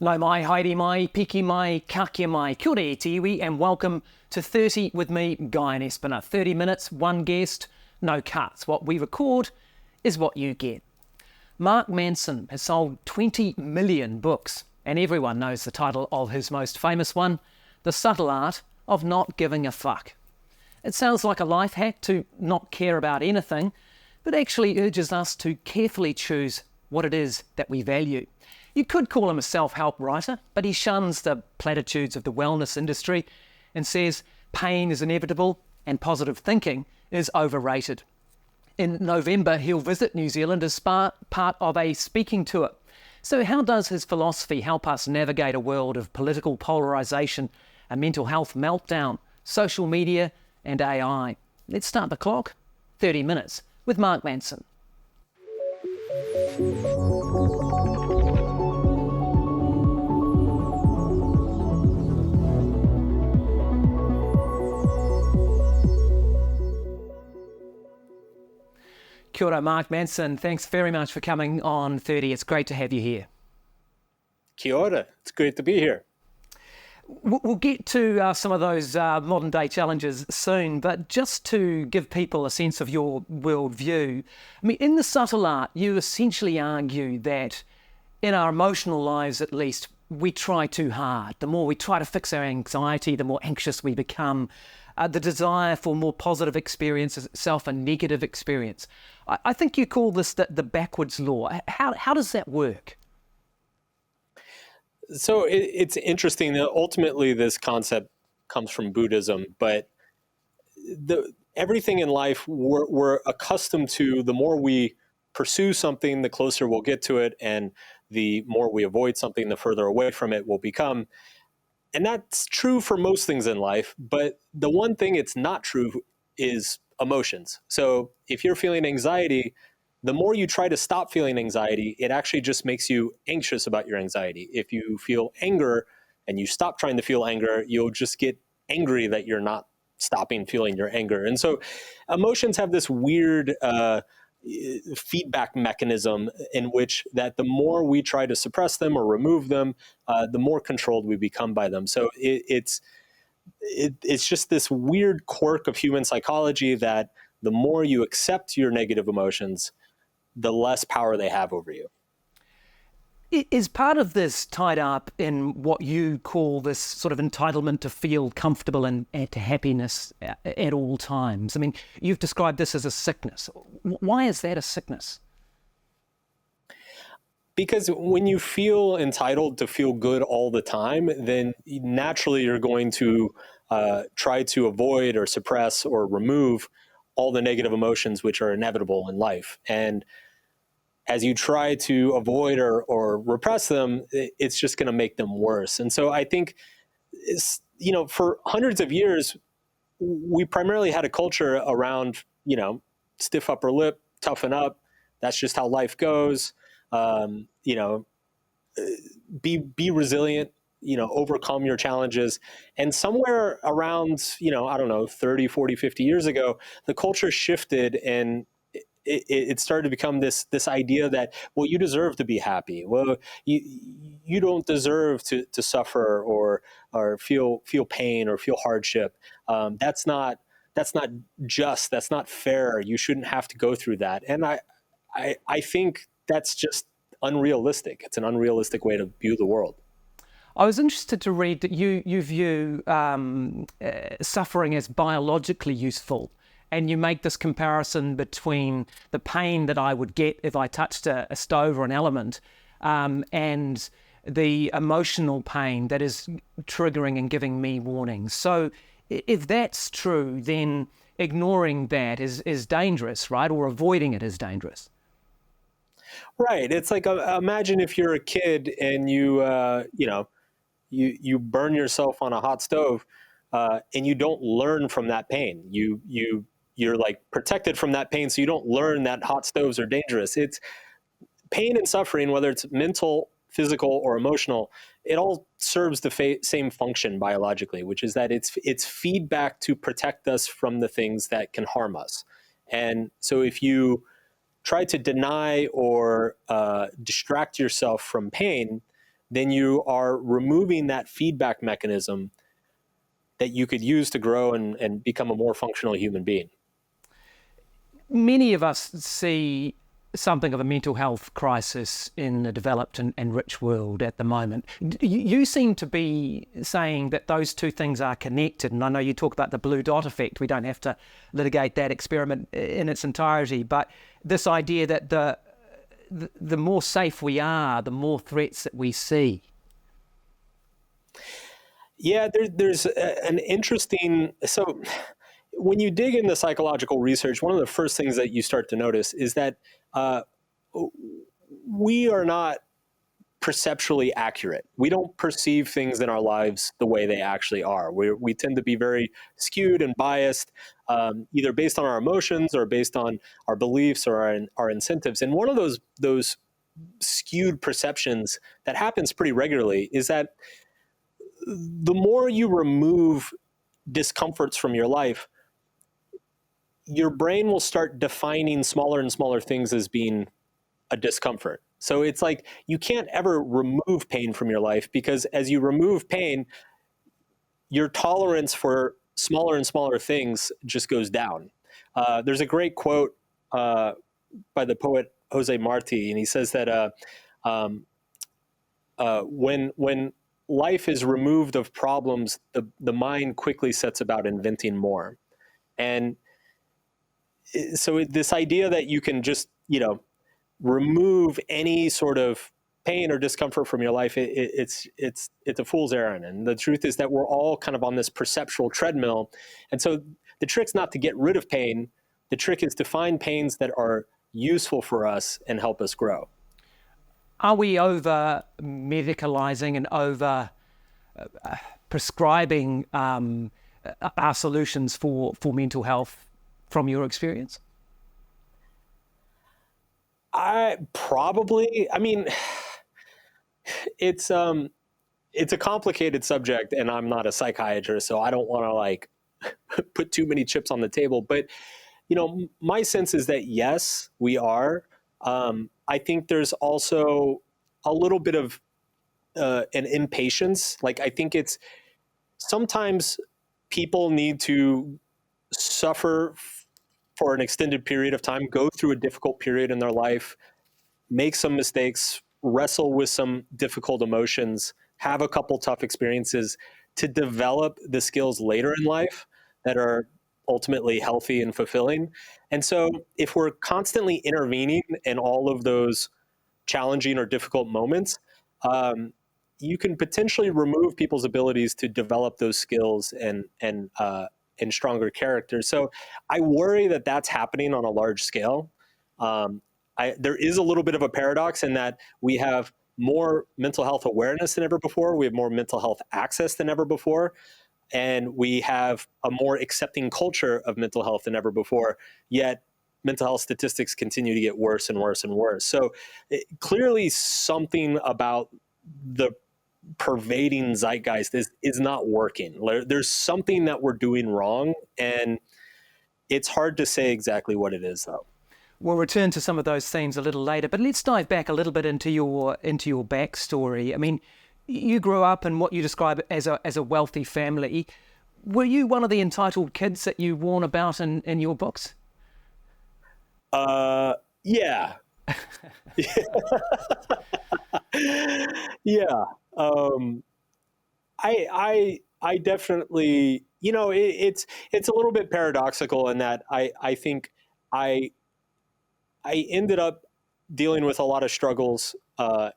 No mai, haere mai, piki mai, kakia mai, kia ora e te iwi, and welcome to 30 with me, Guyon Espiner. 30 minutes, one guest, no cuts. What we record is what you get. Mark Manson has sold 20 million books, and everyone knows the title of his most famous one, The Subtle Art of Not Giving a Fuck. It sounds like a life hack to not care about anything, but actually urges us to carefully choose what it is that we value. You could call him a self-help writer, but he shuns the platitudes of the wellness industry and says pain is inevitable and positive thinking is overrated. In November, he'll visit New Zealand as part of a speaking tour. So how does his philosophy help us navigate a world of political polarisation, a mental health meltdown, social media and AI? Let's start the clock. 30 minutes with Mark Manson. Kia ora, Mark Manson. Thanks very much for coming on 30. It's great to have you here. Kia ora. It's great to be here. We'll get to some of those modern day challenges soon, but just to give people a sense of your worldview, I mean, in The Subtle Art, you essentially argue that in our emotional lives, at least, we try too hard. The more we try to fix our anxiety, the more anxious we become. The desire for more positive experience is itself a negative experience. I think you call this the backwards law. How does that work? So it's interesting that ultimately this concept comes from Buddhism, but everything in life we're accustomed to. The more we pursue something, the closer we'll get to it, and the more we avoid something, the further away from it we'll become. And that's true for most things in life, but the one thing it's not true is emotions. So if you're feeling anxiety, the more you try to stop feeling anxiety, it actually just makes you anxious about your anxiety. If you feel anger and you stop trying to feel anger, you'll just get angry that you're not stopping feeling your anger. And so emotions have this weird feedback mechanism in which that the more we try to suppress them or remove them, the more controlled we become by them. So it's just this weird quirk of human psychology that the more you accept your negative emotions, the less power they have over you. Is part of this tied up in what you call this sort of entitlement to feel comfortable and to happiness at all times? I mean, you've described this as a sickness. Why is that a sickness? Because when you feel entitled to feel good all the time, then naturally you're going to try to avoid or suppress or remove all the negative emotions which are inevitable in life. And as you try to avoid or repress them, it's just going to make them worse. And so I think, for hundreds of years, we primarily had a culture around, stiff upper lip, toughen up. That's just how life goes. Be resilient, overcome your challenges. And somewhere around, 30, 40, 50 years ago, the culture shifted and it started to become this idea that, well, you deserve to be happy. Well, you don't deserve to suffer or feel pain or feel hardship. That's not just. That's not fair. You shouldn't have to go through that. And I think that's just unrealistic. It's an unrealistic way to view the world. I was interested to read that you view suffering as biologically useful. And you make this comparison between the pain that I would get if I touched a stove or an element and the emotional pain that is triggering and giving me warnings. So if that's true, then ignoring that is dangerous, right? Or avoiding it is dangerous. Right. It's like, imagine if you're a kid and you burn yourself on a hot stove and you don't learn from that pain. You're like protected from that pain, so you don't learn that hot stoves are dangerous. It's pain and suffering, whether it's mental, physical, or emotional, it all serves the same function biologically, which is that it's feedback to protect us from the things that can harm us. And so if you try to deny or distract yourself from pain, then you are removing that feedback mechanism that you could use to grow and become a more functional human being. Many of us see something of a mental health crisis in the developed and rich world at the moment. You seem to be saying that those two things are connected, and I know you talk about the blue dot effect. We don't have to litigate that experiment in its entirety, but this idea that the more safe we are, the more threats that we see. Yeah, there's an interesting... So when you dig into psychological research, one of the first things that you start to notice is that we are not perceptually accurate. We don't perceive things in our lives the way they actually are. We tend to be very skewed and biased, either based on our emotions or based on our beliefs or our incentives. And one of those skewed perceptions that happens pretty regularly is that the more you remove discomforts from your life, your brain will start defining smaller and smaller things as being a discomfort. So it's like you can't ever remove pain from your life, because as you remove pain, your tolerance for smaller and smaller things just goes down. There's a great quote by the poet Jose Marti, and he says that when life is removed of problems, the mind quickly sets about inventing more. And so this idea that you can just, remove any sort of pain or discomfort from your life, it's a fool's errand. And the truth is that we're all kind of on this perceptual treadmill. And so the trick's not to get rid of pain. The trick is to find pains that are useful for us and help us grow. Are we over medicalizing and over prescribing our solutions for mental health from your experience? I mean, it's a complicated subject, and I'm not a psychiatrist, so I don't want to put too many chips on the table. But, my sense is that yes, we are. I think there's also a little bit of an impatience. I think it's sometimes people need to suffer for an extended period of time, go through a difficult period in their life, make some mistakes, wrestle with some difficult emotions, have a couple tough experiences to develop the skills later in life that are ultimately healthy and fulfilling. And so if we're constantly intervening in all of those challenging or difficult moments, you can potentially remove people's abilities to develop those skills and stronger character. So I worry that that's happening on a large scale. There is a little bit of a paradox in that we have more mental health awareness than ever before. We have more mental health access than ever before. And we have a more accepting culture of mental health than ever before. Yet mental health statistics continue to get worse and worse and worse. So clearly something about the pervading zeitgeist is not working. There's something that we're doing wrong, and it's hard to say exactly what it is, though. We'll return to some of those themes a little later, but let's dive back a little bit into your backstory. I mean, you grew up in what you describe as a wealthy family. Were you one of the entitled kids that you warn about in your books? Yeah. Yeah. I definitely, it's a little bit paradoxical in that I think I ended up dealing with a lot of struggles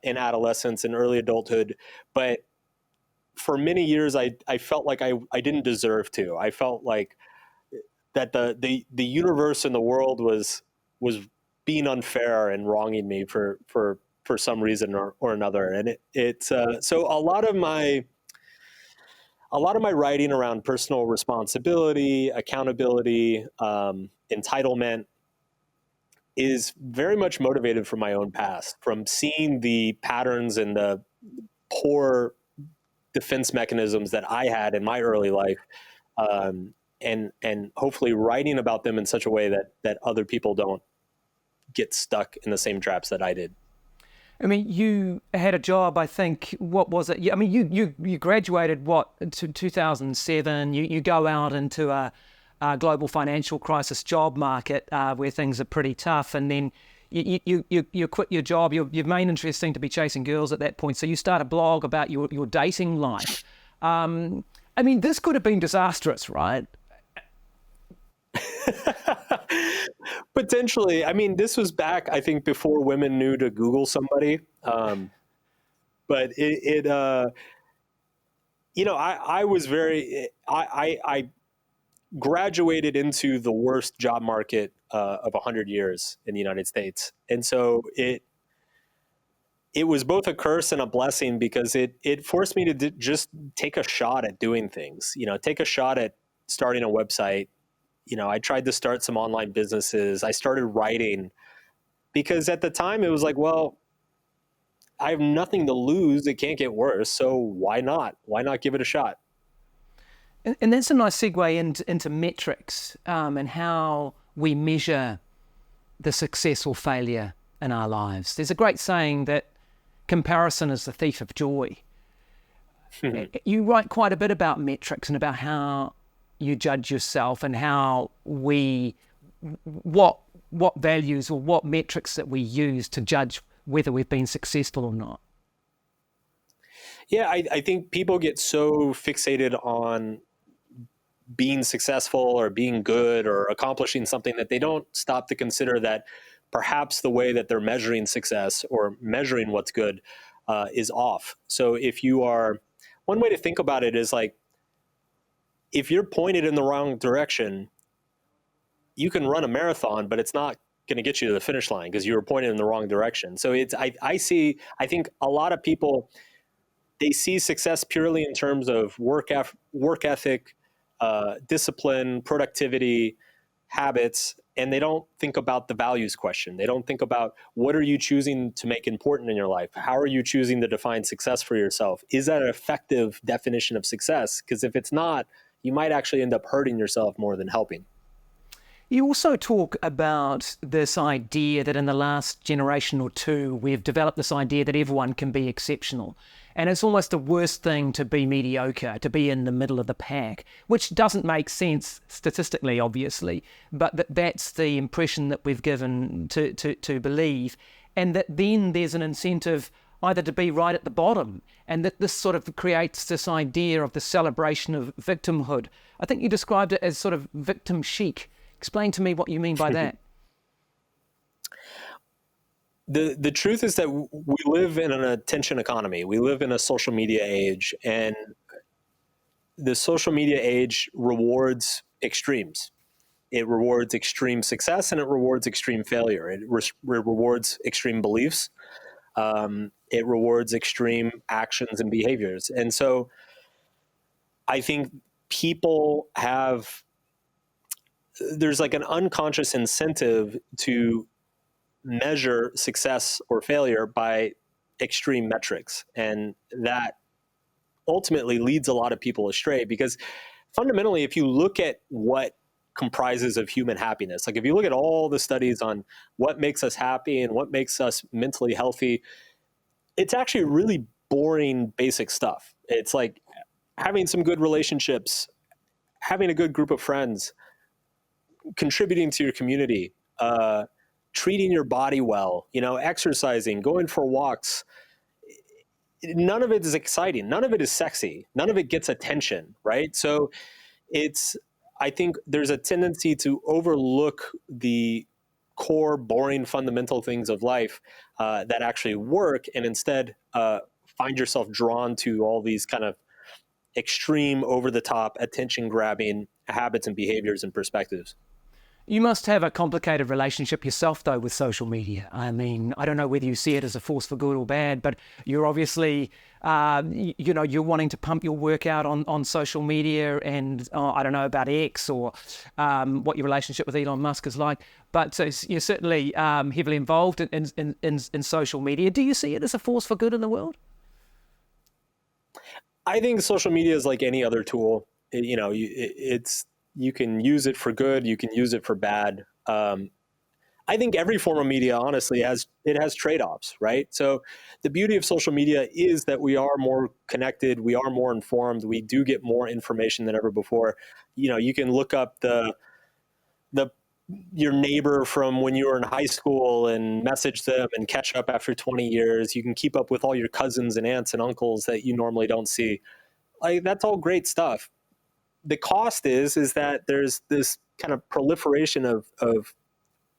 in adolescence and early adulthood, but for many years I felt like I didn't deserve to. I felt like that the universe and the world was being unfair and wronging me for some reason or another. And it's so a lot of my writing around personal responsibility, accountability, entitlement is very much motivated from my own past, from seeing the patterns and the poor defense mechanisms that I had in my early life, and hopefully writing about them in such a way that other people don't get stuck in the same traps that I did. I mean, you had a job, I think, what was it? I mean, you graduated, what, to 2007. You go out into a global financial crisis job market where things are pretty tough. And then you quit your job. Your main interest seemed to be chasing girls at that point. So you start a blog about your dating life. I mean, this could have been disastrous, right? Potentially. I mean, this was back, I think, before women knew to Google somebody. But I was I graduated into the worst job market of 100 years in the United States. And so it was both a curse and a blessing, because it forced me to just take a shot at doing things, take a shot at starting a website. I tried to start some online businesses. I started writing, because at the time it was like, well, I have nothing to lose. It can't get worse. So why not? Why not give it a shot? And that's a nice segue into metrics and how we measure the success or failure in our lives. There's a great saying that comparison is the thief of joy. You write quite a bit about metrics and about how you judge yourself and how what values or what metrics that we use to judge whether we've been successful or not. Yeah, I think people get so fixated on being successful or being good or accomplishing something that they don't stop to consider that perhaps the way that they're measuring success or measuring what's good is off. So one way to think about it is like, if you're pointed in the wrong direction, you can run a marathon, but it's not going to get you to the finish line because you were pointed in the wrong direction. So I think a lot of people, they see success purely in terms of work ethic, discipline, productivity, habits, and they don't think about the values question. They don't think about, what are you choosing to make important in your life? How are you choosing to define success for yourself? Is that an effective definition of success? Because if it's not, you might actually end up hurting yourself more than helping. You also talk about this idea that in the last generation or two, we've developed this idea that everyone can be exceptional. And it's almost the worst thing to be mediocre, to be in the middle of the pack, which doesn't make sense statistically, obviously, but that's the impression that we've given to believe. And that then there's an incentive either to be right at the bottom, and that this sort of creates this idea of the celebration of victimhood. I think you described it as sort of victim chic. Explain to me what you mean by that. The truth is that we live in an attention economy. We live in a social media age, and the social media age rewards extremes. It rewards extreme success and it rewards extreme failure. It rewards extreme beliefs. It rewards extreme actions and behaviors. And so I think there's like an unconscious incentive to measure success or failure by extreme metrics. And that ultimately leads a lot of people astray, because fundamentally, if you look at what comprises of human happiness, like if you look at all the studies on what makes us happy and what makes us mentally healthy, it's actually really boring, basic stuff. It's like having some good relationships, having a good group of friends, contributing to your community, treating your body well, exercising, going for walks. None of it is exciting. None of it is sexy. None of it gets attention, right? So I think there's a tendency to overlook the core, boring, fundamental things of life that actually work, and instead find yourself drawn to all these kind of extreme, over-the-top, attention-grabbing habits and behaviors and perspectives. You must have a complicated relationship yourself, though, with social media. I mean, I don't know whether you see it as a force for good or bad, but you're obviously, you're wanting to pump your work out on social media, and I don't know about X or what your relationship with Elon Musk is like, but you're certainly heavily involved in social media. Do you see it as a force for good in the world? I think social media is like any other tool. You can use it for good, you can use it for bad. I think every form of media, honestly, has trade-offs, right? So the beauty of social media is that we are more connected, we are more informed, we do get more information than ever before. You can look up the your neighbor from when you were in high school and message them and catch up after 20 years. You can keep up with all your cousins and aunts and uncles that you normally don't see. Like, that's all great stuff. The cost is that there's this kind of proliferation of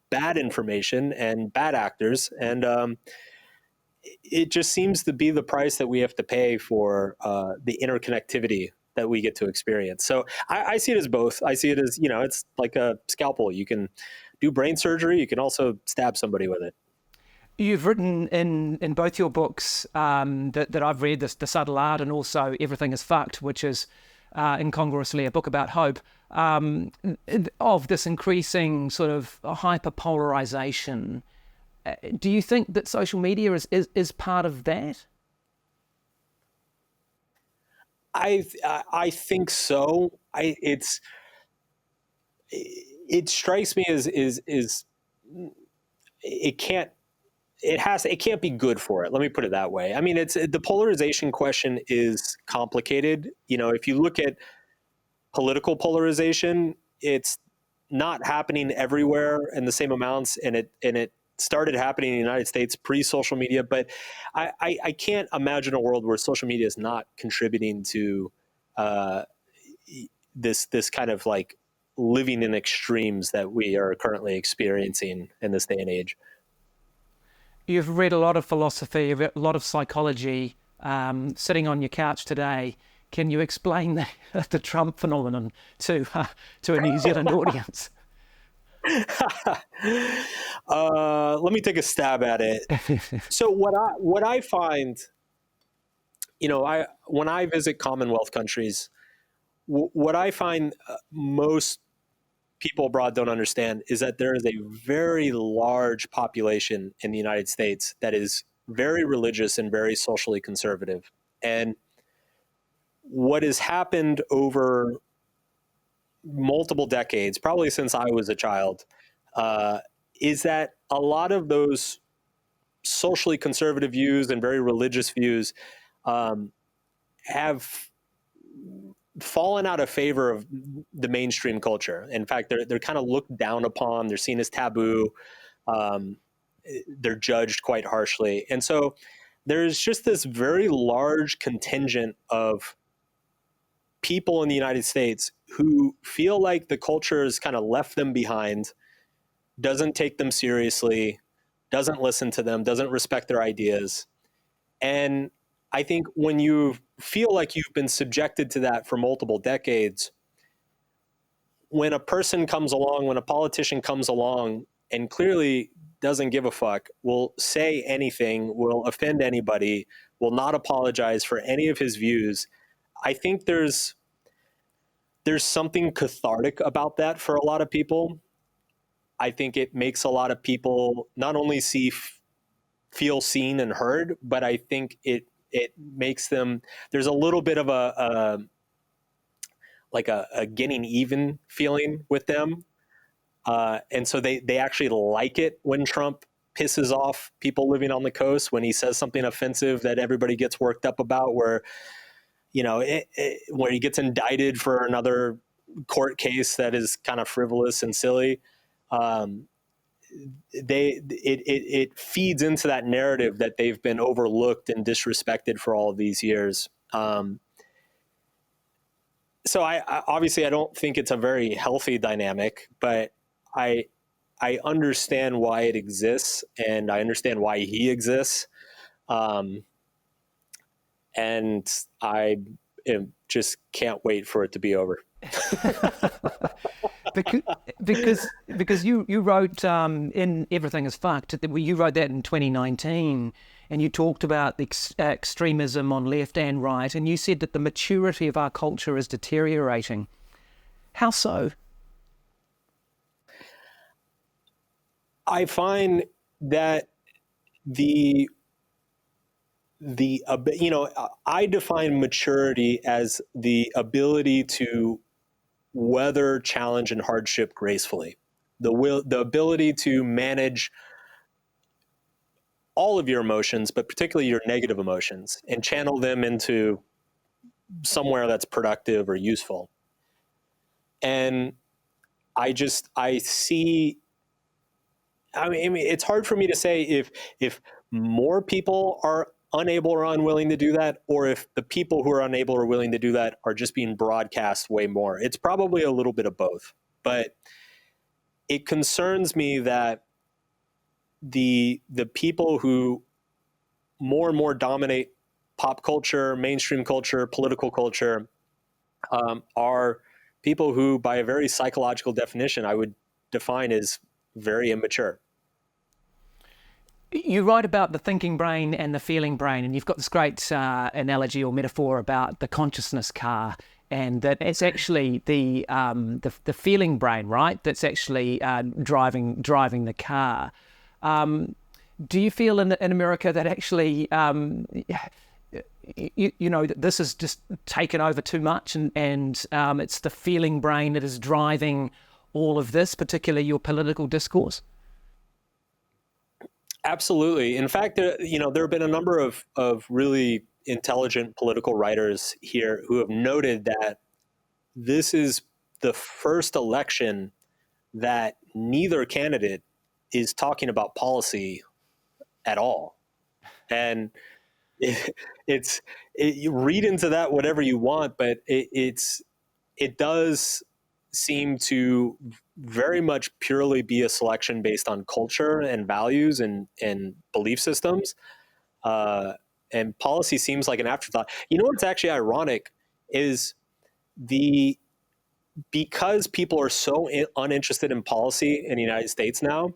bad information and bad actors, and it just seems to be the price that we have to pay for the interconnectivity that we get to experience. So I see it as both. I see it as, it's like a scalpel. You can do brain surgery. You can also stab somebody with it. You've written in both your books that I've read, The Subtle Art and also Everything is Fucked, which is incongruously a book about hope, of this increasing sort of hyperpolarization. Do you think that social media is part of that? I think so. It strikes me as it can't it can't be good for it. Let me put it that way. I mean, the polarization question is complicated. If you look at political polarization, it's not happening everywhere in the same amounts, and it started happening in the United States pre-social media. But I can't imagine a world where social media is not contributing to this kind of like living in extremes that we are currently experiencing in this day and age. You've read a lot of philosophy, a lot of psychology. Sitting on your couch today, can you explain the Trump phenomenon to a New Zealand audience? Let me take a stab at it. So what I find, when I visit Commonwealth countries, what I find most people abroad don't understand is that there is a very large population in the United States that is very religious and very socially conservative. And what has happened over multiple decades, probably since I was a child, is that a lot of those socially conservative views and very religious views have fallen out of favor of the mainstream culture. In fact, they're kind of looked down upon. They're seen as taboo. They're judged quite harshly. And so there's just this very large contingent of people in the United States who feel like the culture has kind of left them behind, doesn't take them seriously, doesn't listen to them, doesn't respect their ideas. And I think when you feel like you've been subjected to that for multiple decades, when a person comes along, when a politician comes along and clearly doesn't give a fuck, will say anything, will offend anybody, will not apologize for any of his views, I think there's something cathartic about that for a lot of people. I think it makes a lot of people not only feel seen and heard, but I think it makes them, there's a little bit of a getting even feeling with them. And so they actually like it when Trump pisses off people living on the coast, when he says something offensive that everybody gets worked up about, where, where he gets indicted for another court case that is kind of frivolous and silly. It feeds into that narrative that they've been overlooked and disrespected for all of these years. So I obviously I don't think it's a very healthy dynamic, but I understand why it exists, and I understand why he exists. And I just can't wait for it to be over. because you wrote in Everything is Fucked, you wrote that in 2019, and you talked about the extremism on left and right, and you said that the maturity of our culture is deteriorating. How so? I find that I define maturity as the ability to weather challenge and hardship gracefully. the ability to manage all of your emotions, but particularly your negative emotions, and channel them into somewhere that's productive or useful. And I see, I mean, it's hard for me to say if more people are unable or unwilling to do that, or if the people who are unable or willing to do that are just being broadcast way more. It's probably a little bit of both, but it concerns me that the people who more and more dominate pop culture, mainstream culture, political culture, are people who, by a very psychological definition, I would define as very immature. You write about the thinking brain and the feeling brain, and you've got this great analogy or metaphor about the consciousness car, and that it's actually the feeling brain, right? That's actually driving the car. Do you feel in America that actually, that this is just taken over too much, and it's the feeling brain that is driving all of this, particularly your political discourse? Absolutely. In fact, there have been a number of really intelligent political writers here who have noted that this is the first election that neither candidate is talking about policy at all. And you read into that whatever you want, but it does seem to very much purely be a selection based on culture and values and belief systems. And policy seems like an afterthought. You know what's actually ironic is because people are so uninterested in policy in the United States now,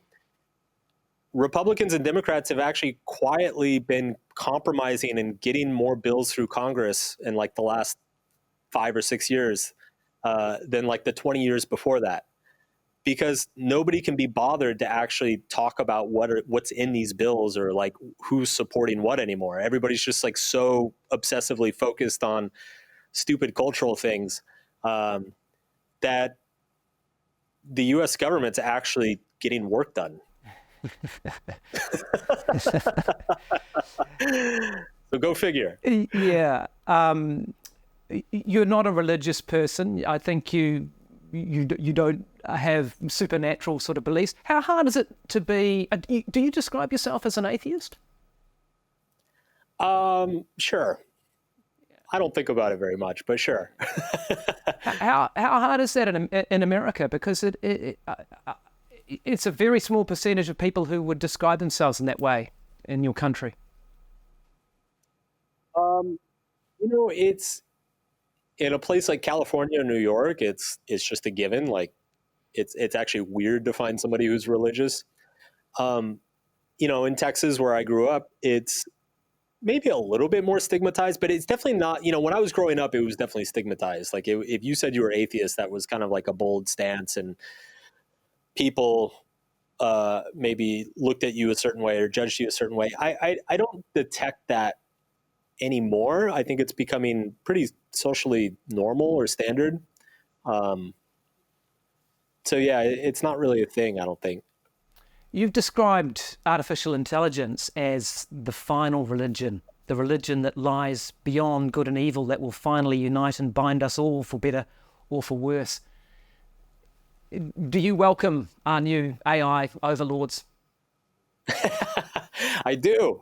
Republicans and Democrats have actually quietly been compromising and getting more bills through Congress in like the last 5 or 6 years than like the 20 years before that, because nobody can be bothered to actually talk about what's in these bills or like who's supporting what anymore. Everybody's just like so obsessively focused on stupid cultural things that the U.S. government's actually getting work done. So go figure. Yeah. You're not a religious person. I think you don't have supernatural sort of beliefs. How hard is it to be? Do you describe yourself as an atheist? Sure. I don't think about it very much, but sure. How hard is that in America? Because it's a very small percentage of people who would describe themselves in that way in your country. It's in a place like California or New York, it's just a given. Like it's actually weird to find somebody who's religious. In Texas where I grew up, it's maybe a little bit more stigmatized, but it's definitely not, when I was growing up, it was definitely stigmatized. Like if you said you were atheist, that was kind of like a bold stance, and people maybe looked at you a certain way or judged you a certain way. I don't detect that anymore. I think it's becoming pretty socially normal or standard. So yeah, it's not really a thing, I don't think. You've described artificial intelligence as the final religion, the religion that lies beyond good and evil, that will finally unite and bind us all for better or for worse. Do you welcome our new AI overlords? I do.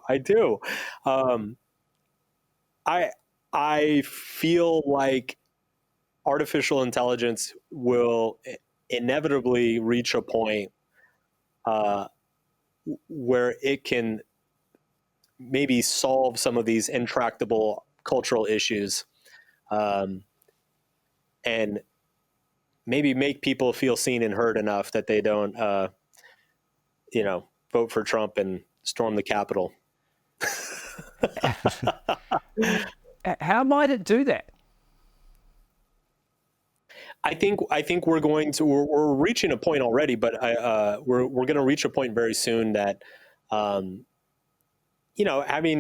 I feel like artificial intelligence will inevitably reach a point where it can maybe solve some of these intractable cultural issues, and maybe make people feel seen and heard enough that they don't, vote for Trump and storm the Capitol. How might it do that? I think we're reaching a point already, but we're going to reach a point very soon that, having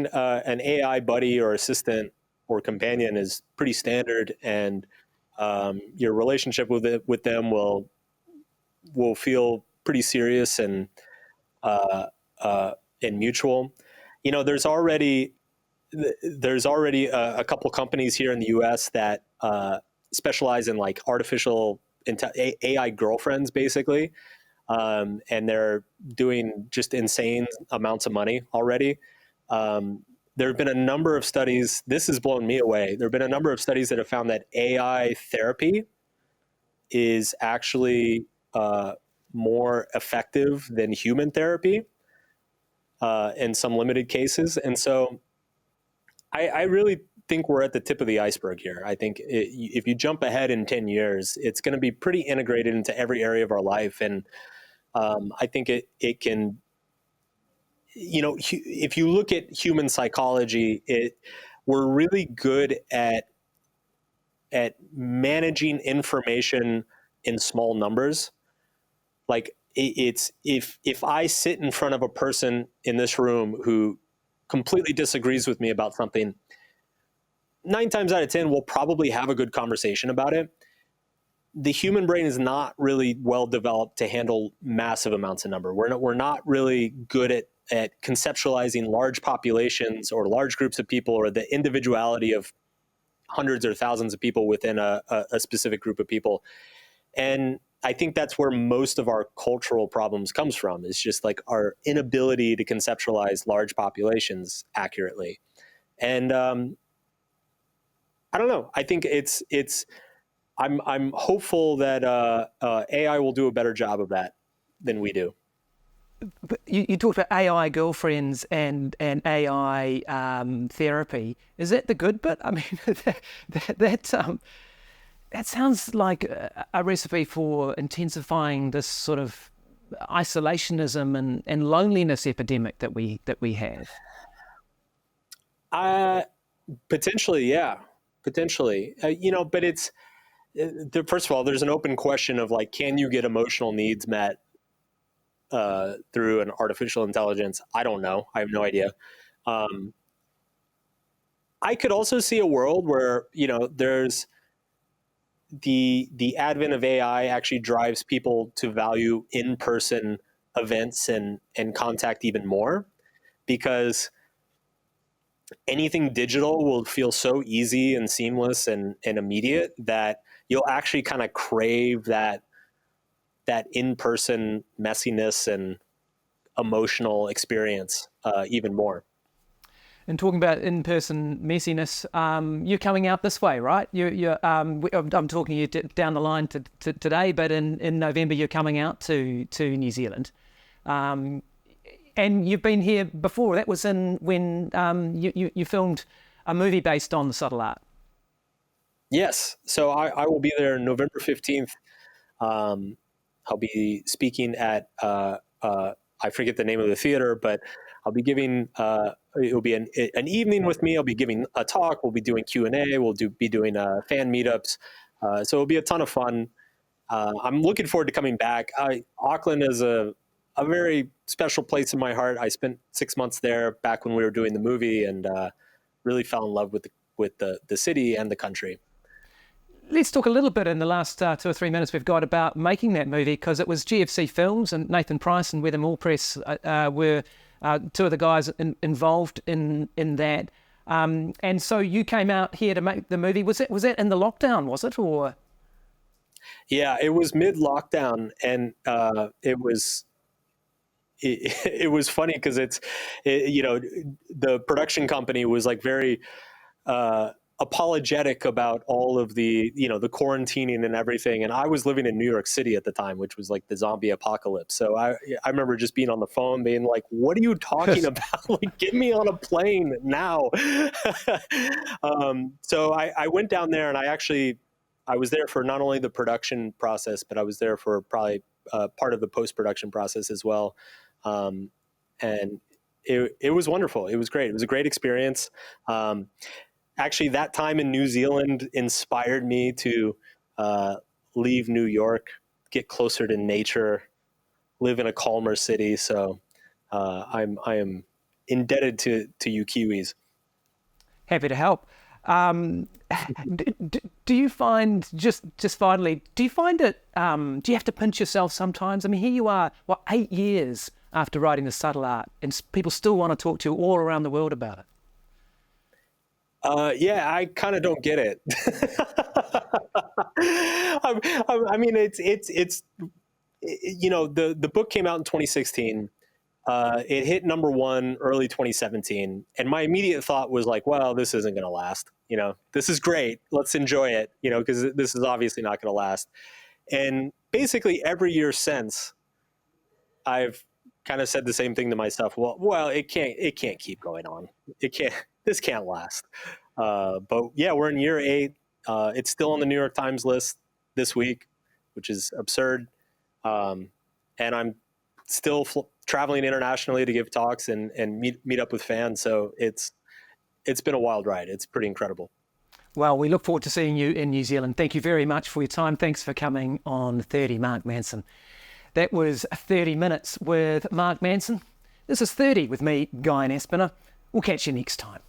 an AI buddy or assistant or companion is pretty standard, and your relationship with them will feel pretty serious uh, and mutual. There's already a couple companies here in the U.S. that specialize in like artificial AI girlfriends, basically, and they're doing just insane amounts of money already. There have been a number of studies. This has blown me away. There have been a number of studies that have found that AI therapy is actually more effective than human therapy in some limited cases. And so I really think we're at the tip of the iceberg here. I think if you jump ahead in 10 years, it's going to be pretty integrated into every area of our life. And I think it can, if you look at human psychology, we're really good at managing information in small numbers. Like it's if I sit in front of a person in this room who completely disagrees with me about something, 9 times out of 10, we'll probably have a good conversation about it. The human brain is not really well developed to handle massive amounts of number. We're not really good at conceptualizing large populations or large groups of people or the individuality of hundreds or thousands of people within a specific group of people. And I think that's where most of our cultural problems comes from, is just like our inability to conceptualize large populations accurately. And I don't know. I think I'm hopeful that AI will do a better job of that than we do. But you talked about AI girlfriends and AI therapy. Is that the good bit? I mean, that sounds like a recipe for intensifying this sort of isolationism and loneliness epidemic that we have. Potentially, yeah, potentially. But it's first of all, there's an open question of like, can you get emotional needs met through an artificial intelligence? I don't know. I have no idea. I could also see a world where there's the advent of AI actually drives people to value in-person events and contact even more, because anything digital will feel so easy and seamless and immediate that you'll actually kind of crave that in-person messiness and emotional experience even more. And talking about in-person messiness, you're coming out this way, right? I'm talking to you down the line to today, but in November you're coming out to New Zealand, and you've been here before. That was when you filmed a movie based on the subtle art. Yes, so I will be there November 15th. I'll be speaking at I forget the name of the theater, but I'll be giving it'll be an evening with me. I'll be giving a talk. We'll be doing Q&A. We'll be doing fan meetups. So it'll be a ton of fun. I'm looking forward to coming back. Auckland is a very special place in my heart. I spent 6 months there back when we were doing the movie, and really fell in love with the city and the country. Let's talk a little bit in the last 2 or 3 minutes we've got about making that movie, because it was GFC Films and Nathan Price and Weather Mall Press were two of the guys involved in that. And so you came out here to make the movie. Was that in the lockdown, was it? Or yeah, it was mid-lockdown, and it was funny because the production company was like very apologetic about all of the the quarantining and everything, and I was living in New York City at the time, which was like the zombie apocalypse. So I remember just being on the phone being like, what are you talking about? Like, get me on a plane now. So I went down there, and I was there for not only the production process, but I was there for probably part of the post-production process as well. And it was wonderful. It was great. It was a great experience. Actually, that time in New Zealand inspired me to leave New York, get closer to nature, live in a calmer city. So I am indebted to you Kiwis. happy to help. Do you find, just finally, do you find it, do you have to pinch yourself sometimes? I mean, here you are, 8 years after writing The Subtle Art, and people still want to talk to you all around the world about it. Yeah, I kind of don't get it. I mean, it's the book came out in 2016. It hit #1 early 2017, and my immediate thought was like, well, this isn't going to last. This is great. Let's enjoy it. Because this is obviously not going to last. And basically every year since, I've kind of said the same thing to myself. Well, it can't keep going on. This can't last. But yeah, we're in year 8. It's still on the New York Times list this week, which is absurd. And I'm still traveling internationally to give talks and meet up with fans. So it's been a wild ride. It's pretty incredible. Well, we look forward to seeing you in New Zealand. Thank you very much for your time. Thanks for coming on 30, Mark Manson. That was 30 minutes with Mark Manson. This is 30 with me, Guyon Espiner. We'll catch you next time.